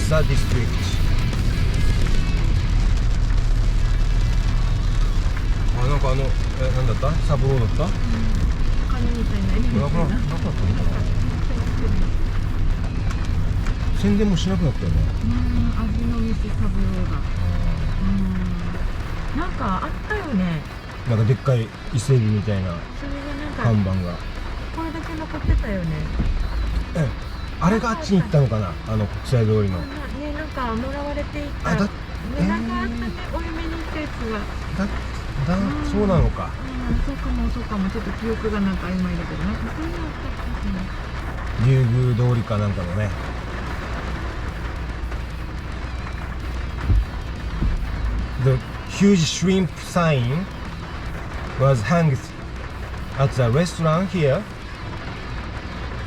Plaza District。なんかなんだったサブローだった、金みたいな意味なかったのかな。宣伝もしなくなったよね。味の店サブローがなんかあったよね。なんかでっかい伊勢海老みたいなそれが看板なんかが。これだけ残ってたよね。あれがあっちに行ったのかな、国際通りの。ね、なんかもらわれていた。なんかあったね、お嫁に行ったやつが。そうなのか。そうかも、ちょっと記憶がなんか曖昧だけど、なんかそういうのあったっ竜宮通りかなんかのね。The huge shrimp sign was hanged at the restaurant here,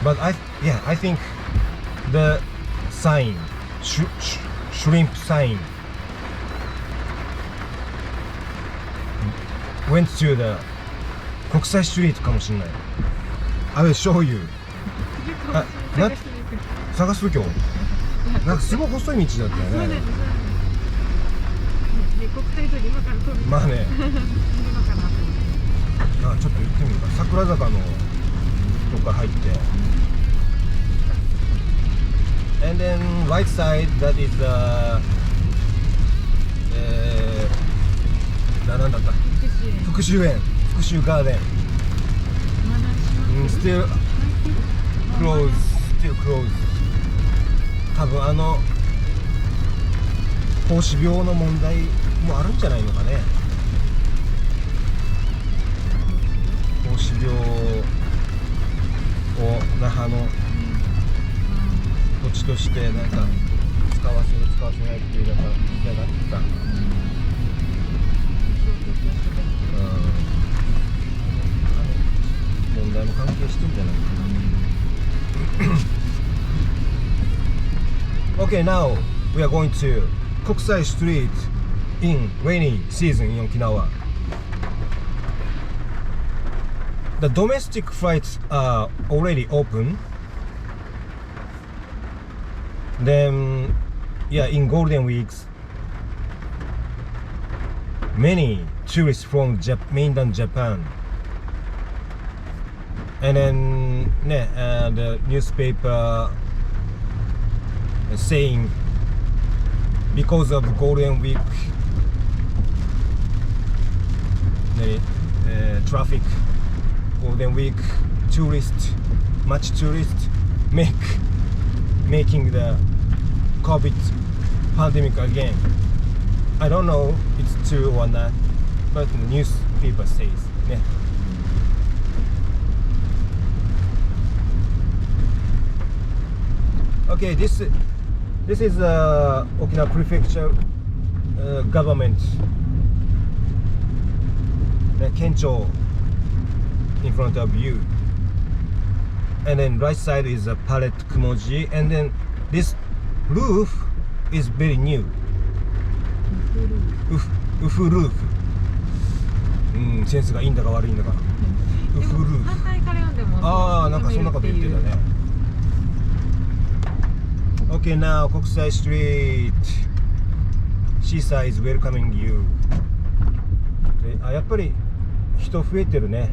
but I think the sign, shrimp sign, went to the 国際ストリートかもしれない。I will show you。探す今日。なんかすごい細い道だったよね。国際通り今から通る。まあね。ちょっと行ってみるか。桜坂のとこから入って。And then right side that is なんだった。福州園、福州ガーデン。Still closed。多分孔子病の問題もあるんじゃないのかね。孔子病を那覇の土地としてなんか使わせないっていうのが嫌がってた。問題も関係してんじゃないかな。Okay, now we are going to 国際ストリート in rainy season in Okinawa. The domestic flights are already open. Then, in golden weeks, many tourists from mainland Japan. And then, the newspaper saying because of golden week, traffic, golden week, much tourist making the COVID pandemic again. I don't know it's true or not, but the newspaper says. Okay, this is Okinawa Prefecture government. Kencho in front of you, and then right side is a palette Kumoji, and then this roof is very new. Ufu roof. センスがいいんだか悪いんだか。Ufu roof。反対から読んでも。なんかそんなこと言ってたね。Okay, now 国際ストリート。Shisa is welcoming you. やっぱり人増えてるね。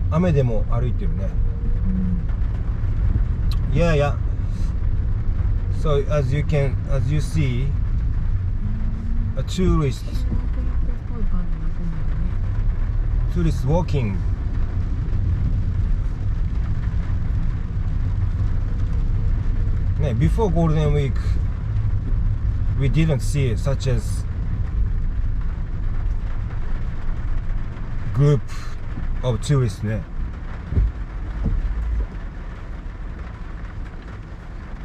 雨でも歩いてるね。Yeah. So as you see, a tourist walking. Before Golden Week, we didn't see such as group of tourists ね。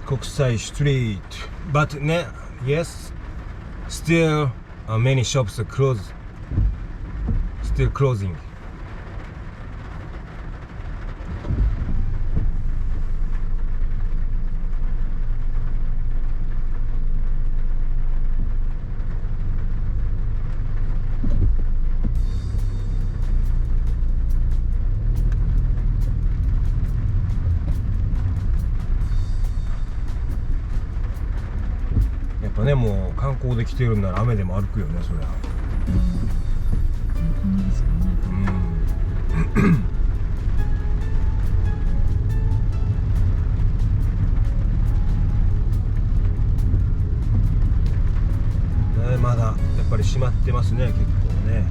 国際ストリート but ね yes still many shops are closed, still closing. 光で来てるんなら雨でも歩くよね、そりゃ。こんなですかね。まだやっぱり閉まってますね、結構ね。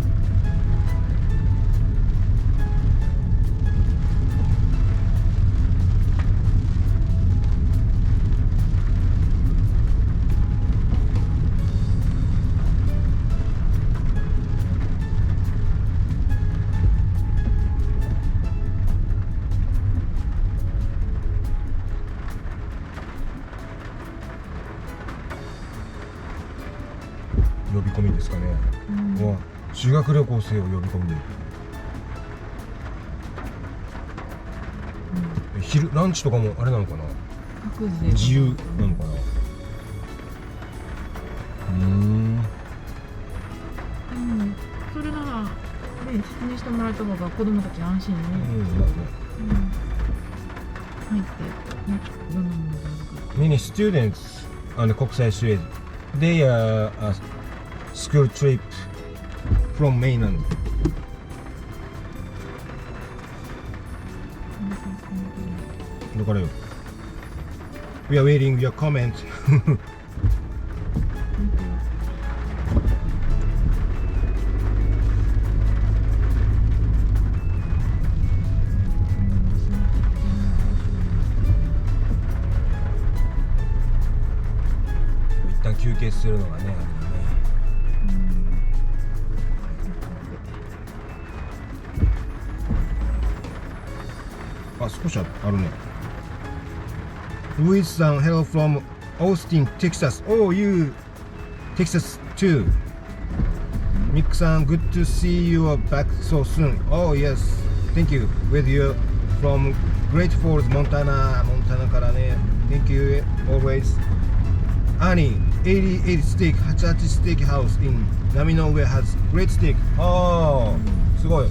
呼び込みですかね。修学旅行生を呼び込んでる。昼ランチとかもあれなのかな、自由なのかな。でもそれならね、説明してもらえた方が子供たち安心ね。入ってね、どんなものがあるか。Many students on the 国際street, they are a school trip from mainland. だからよ。We are waiting your comment. 一旦休憩するのがね、あれだね。あ、少しあるね。ルイスさん、hello from Austin, Texas. Oh, you Texas too. ミックさん、good to see you back so soon. Oh yes, thank you. With you from Great Falls, Montana. モンタナからね。Thank you always. Annie, 88 steak, 88 steak house in 波の上 has great steak. Oh, すごい。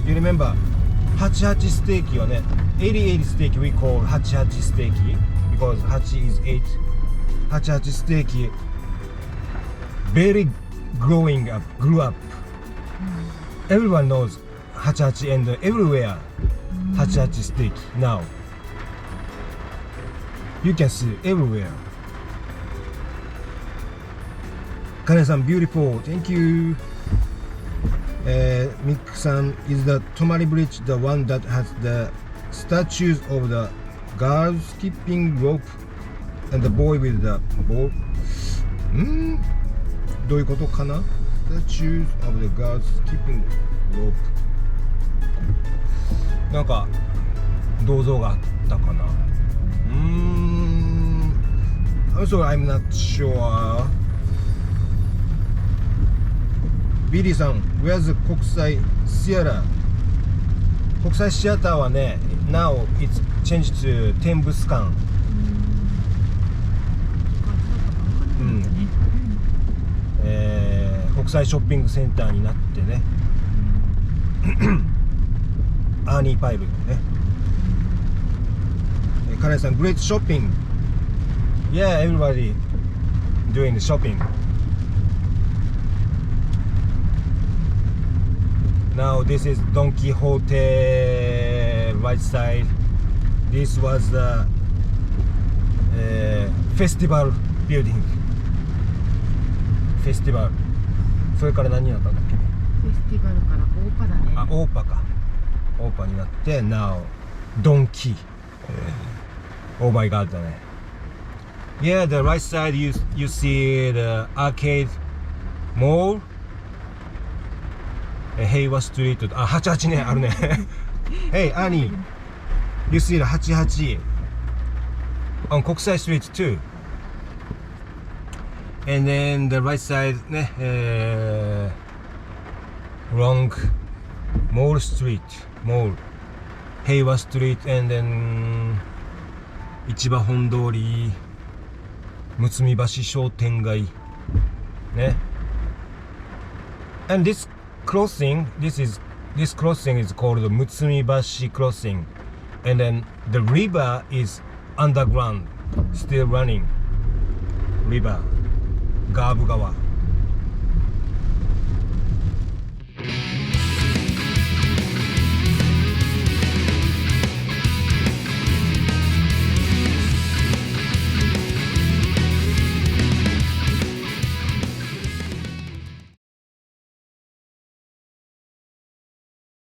You remember? 88ステーキはね、88ステーキ we call 88ステーキ because 8 is 8. 88ステーキ very grew up. Everyone knows 88 and everywhere 88ステーキ now. You can see everywhere. カネさん beautiful, thank you. ミックさん is the Tomari Bridge the one that has the statues of the girl skipping rope and the boy with the ball? どういうことかな？ Statues of the girl skipping rope なんか銅像があったかな。I'm sorry, I'm not sure. ビリーさん、Where's the 国際シアター？国際シアターはね、Now it's changed to 展物館。国際ショッピングセンターになってね。アーニーパイルのね。カレンさん、Great shopping. Yeah, everybody doing the shopping.Now this is Don Quixote right side. This was the festival building. Festival. それから何になったんだっけね。フェスティバルからオーパだね。あ、オーパか。オーパになって Now ドンキ。Oh my god だね。Yeah, the right side you see the arcade mall.平和ストリート、あ、88ね、あるね。Hey, Annie, you see the 88 on 国際ストリート too. And then the right side ね、Long Mall Street, Mall 平和ストリート and then 市場本通り、むつみ橋商店街ね。And this crossing, this crossing is called the Mutsumibashi crossing, and then the river is underground, still running river. ガーブ川